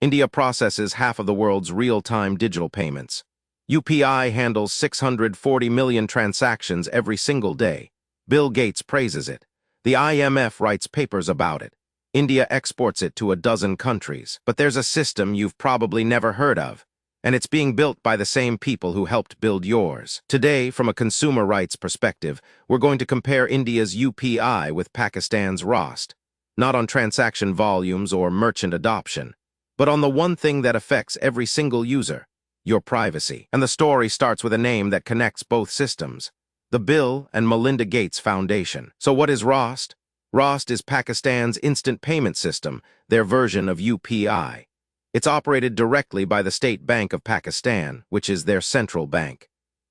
India processes half of the world's real-time digital payments. UPI handles 640 million transactions every single day. Bill Gates praises it. The IMF writes papers about it. India exports it to a dozen countries. But there's a system you've probably never heard of, and it's being built by the same people who helped build yours. Today, from a consumer rights perspective, we're going to compare India's UPI with Pakistan's RAAST, not on transaction volumes or merchant adoption, but on the one thing that affects every single user, your privacy. And the story starts with a name that connects both systems, the Bill and Melinda Gates Foundation. So what is RAAST? RAAST is Pakistan's instant payment system, their version of UPI. It's operated directly by the State Bank of Pakistan, which is their central bank.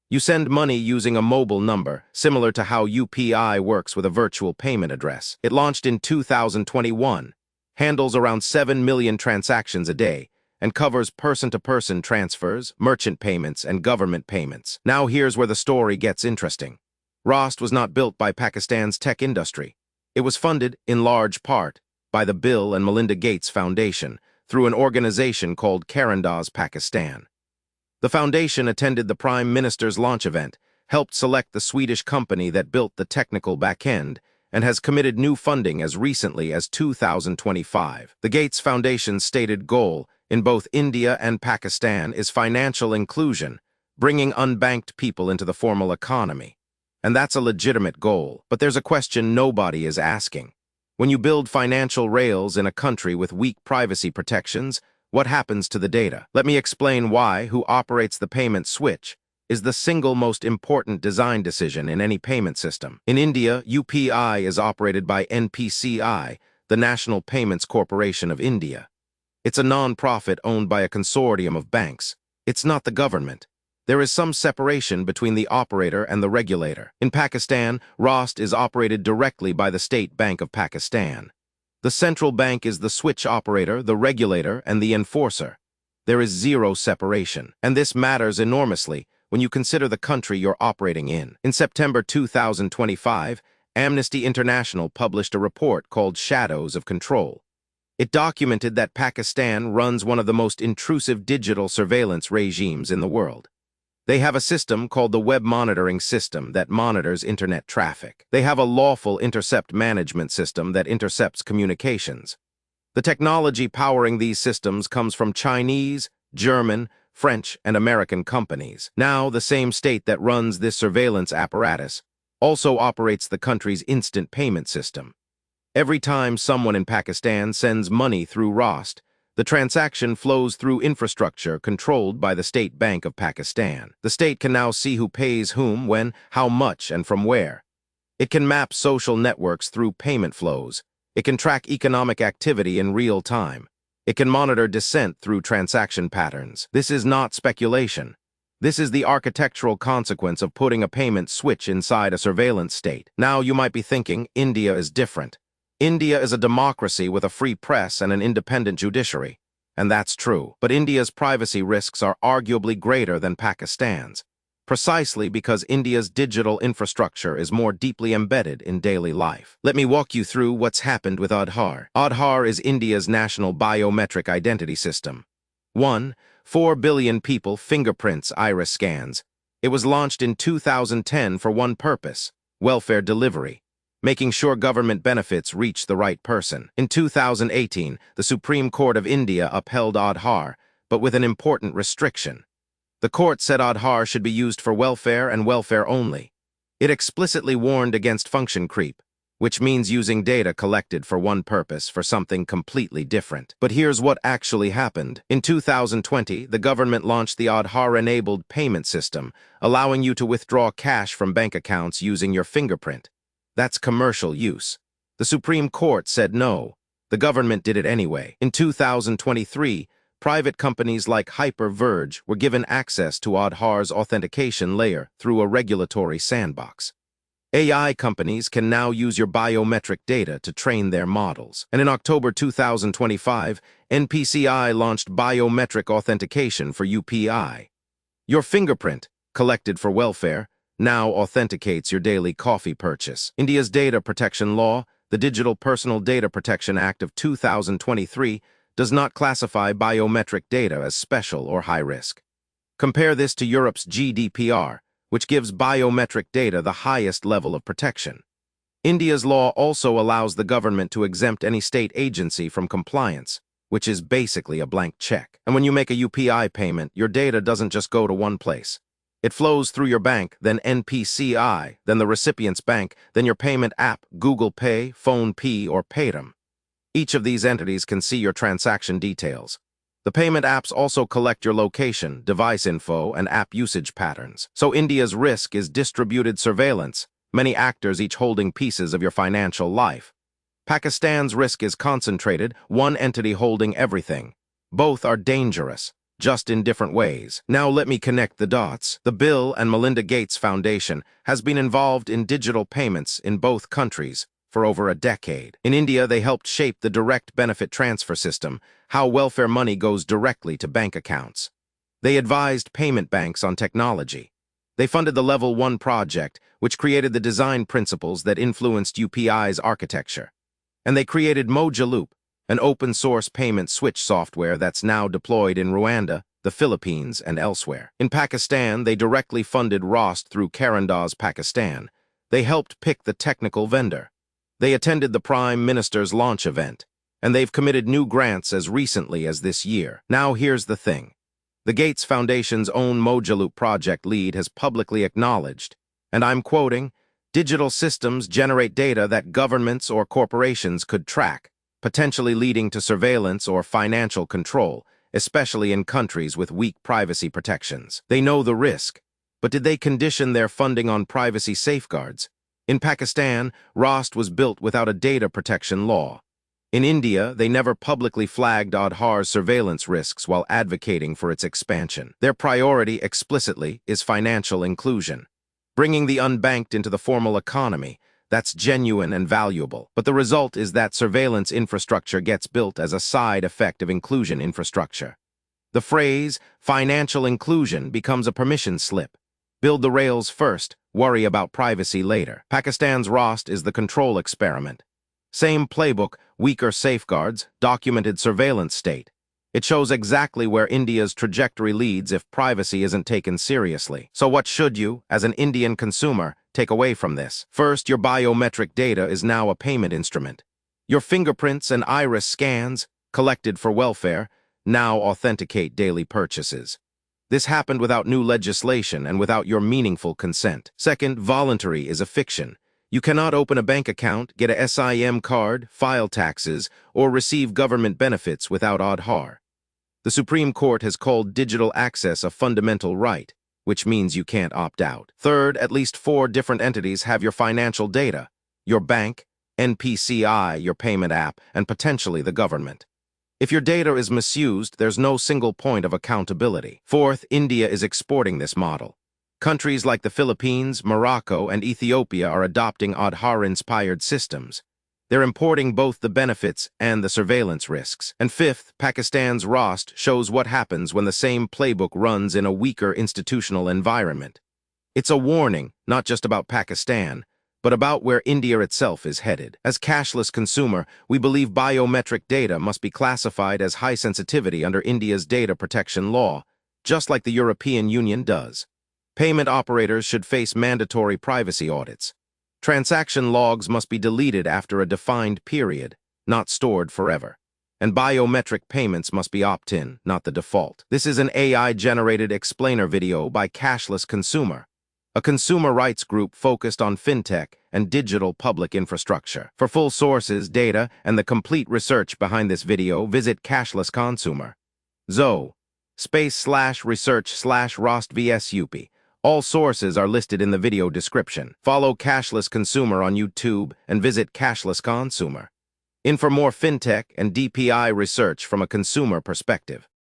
You send money using a mobile number, similar to how UPI works with a virtual payment address. It launched in 2021, handles around 7 million transactions a day, and covers person-to-person transfers, merchant payments, and government payments. Now here's where the story gets interesting. RAAST was not built by Pakistan's tech industry. It was funded, in large part, by the Bill and Melinda Gates Foundation through an organization called Carandas Pakistan. The foundation attended the Prime Minister's launch event, helped select the Swedish company that built the technical backend, and has committed new funding as recently as 2025. The Gates Foundation's stated goal in both India and Pakistan is financial inclusion, bringing unbanked people into the formal economy. And that's a legitimate goal. But there's a question nobody is asking. When you build financial rails in a country with weak privacy protections, what happens to the data? Let me explain why who operates the payment switch is the single most important design decision in any payment system. In India, UPI is operated by NPCI, the National Payments Corporation of India. It's a non-profit owned by a consortium of banks. It's not the government. There is some separation between the operator and the regulator. In Pakistan, RAAST is operated directly by the State Bank of Pakistan. The central bank is the switch operator, the regulator, and the enforcer. There is zero separation, and this matters enormously when you consider the country you're operating in. In September 2025, Amnesty International published a report called Shadows of Control. It documented that Pakistan runs one of the most intrusive digital surveillance regimes in the world. They have a system called the Web Monitoring System that monitors internet traffic. They have a lawful intercept management system that intercepts communications. The technology powering these systems comes from Chinese, German, French, and American companies. Now, the same state that runs this surveillance apparatus also operates the country's instant payment system. Every time someone in Pakistan sends money through RAAST, the transaction flows through infrastructure controlled by the State Bank of Pakistan. The state can now see who pays whom, when, how much, and from where. It can map social networks through payment flows. It can track economic activity in real time. It can monitor dissent through transaction patterns. This is not speculation. This is the architectural consequence of putting a payment switch inside a surveillance state. Now you might be thinking, India is different. India is a democracy with a free press and an independent judiciary. And that's true. But India's privacy risks are arguably greater than Pakistan's, precisely because India's digital infrastructure is more deeply embedded in daily life. Let me walk you through what's happened with Aadhaar. Aadhaar is India's national biometric identity system. 4 billion people fingerprints iris scans. It was launched in 2010 for one purpose: welfare delivery, making sure government benefits reach the right person. In 2018, the Supreme Court of India upheld Aadhaar, but with an important restriction. The court said Aadhaar should be used for welfare and welfare only. It explicitly warned against function creep, which means using data collected for one purpose for something completely different. But here's what actually happened. In 2020, the government launched the Aadhaar-enabled payment system, allowing you to withdraw cash from bank accounts using your fingerprint. That's commercial use. The Supreme Court said no. The government did it anyway. In 2023, private companies like Hyperverge were given access to Aadhaar's authentication layer through a regulatory sandbox. AI companies can now use your biometric data to train their models. And in October 2025, NPCI launched biometric authentication for UPI. Your fingerprint, collected for welfare, now authenticates your daily coffee purchase. India's data protection law, the Digital Personal Data Protection Act of 2023, does not classify biometric data as special or high risk. Compare this to Europe's GDPR, which gives biometric data the highest level of protection. India's law also allows the government to exempt any state agency from compliance, which is basically a blank check. And when you make a UPI payment, your data doesn't just go to one place. It flows through your bank, then NPCI, then the recipient's bank, then your payment app, Google Pay, PhonePe, or Paytm. Each of these entities can see your transaction details. The payment apps also collect your location, device info, and app usage patterns. So India's risk is distributed surveillance, many actors each holding pieces of your financial life. Pakistan's risk is concentrated, one entity holding everything. Both are dangerous, just in different ways. Now let me connect the dots. The Bill and Melinda Gates Foundation has been involved in digital payments in both countries for over a decade. In India, they helped shape the direct benefit transfer system, how welfare money goes directly to bank accounts. They advised payment banks on technology. They funded the Level 1 project, which created the design principles that influenced UPI's architecture. And they created Mojaloop, an open-source payment switch software that's now deployed in Rwanda, the Philippines, and elsewhere. In Pakistan, they directly funded RAAST through Carandas Pakistan. They helped pick the technical vendor. They attended the Prime Minister's launch event, and they've committed new grants as recently as this year. Now here's the thing. The Gates Foundation's own Mojaloop project lead has publicly acknowledged, and I'm quoting, "Digital systems generate data that governments or corporations could track, potentially leading to surveillance or financial control, especially in countries with weak privacy protections." They know the risk, but did they condition their funding on privacy safeguards? In Pakistan, RAAST was built without a data protection law. In India, they never publicly flagged Aadhaar's surveillance risks while advocating for its expansion. Their priority, explicitly, is financial inclusion. Bringing the unbanked into the formal economy, that's genuine and valuable. But the result is that surveillance infrastructure gets built as a side effect of inclusion infrastructure. The phrase, financial inclusion, becomes a permission slip. Build the rails first, worry about privacy later. Pakistan's RAAST is the control experiment. Same playbook, weaker safeguards, documented surveillance state. It shows exactly where India's trajectory leads if privacy isn't taken seriously. So what should you, as an Indian consumer, take away from this? First, your biometric data is now a payment instrument. Your fingerprints and iris scans, collected for welfare, now authenticate daily purchases. This happened without new legislation and without your meaningful consent. Second, voluntary is a fiction. You cannot open a bank account, get a SIM card, file taxes, or receive government benefits without Aadhaar. The Supreme Court has called digital access a fundamental right, which means you can't opt out. Third, at least 4 different entities have your financial data: your bank, NPCI, your payment app, and potentially the government. If your data is misused, there's no single point of accountability. Fourth, India is exporting this model. Countries like the Philippines, Morocco, and Ethiopia are adopting Aadhaar-inspired systems. They're importing both the benefits and the surveillance risks. And fifth, Pakistan's RAAST shows what happens when the same playbook runs in a weaker institutional environment. It's a warning, not just about Pakistan, but about where India itself is headed. As cashless consumer, we believe biometric data must be classified as high sensitivity under India's data protection law, just like the European Union does. Payment operators should face mandatory privacy audits. Transaction logs must be deleted after a defined period, not stored forever. And biometric payments must be opt-in, not the default. This is an AI-generated explainer video by CashlessConsumer, a consumer rights group focused on fintech and digital public infrastructure. For full sources, data, and the complete research behind this video, visit CashlessConsumer. /research/RAAST vs UPI. All sources are listed in the video description. Follow CashlessConsumer on YouTube and visit CashlessConsumer. In for more fintech and DPI research from a consumer perspective.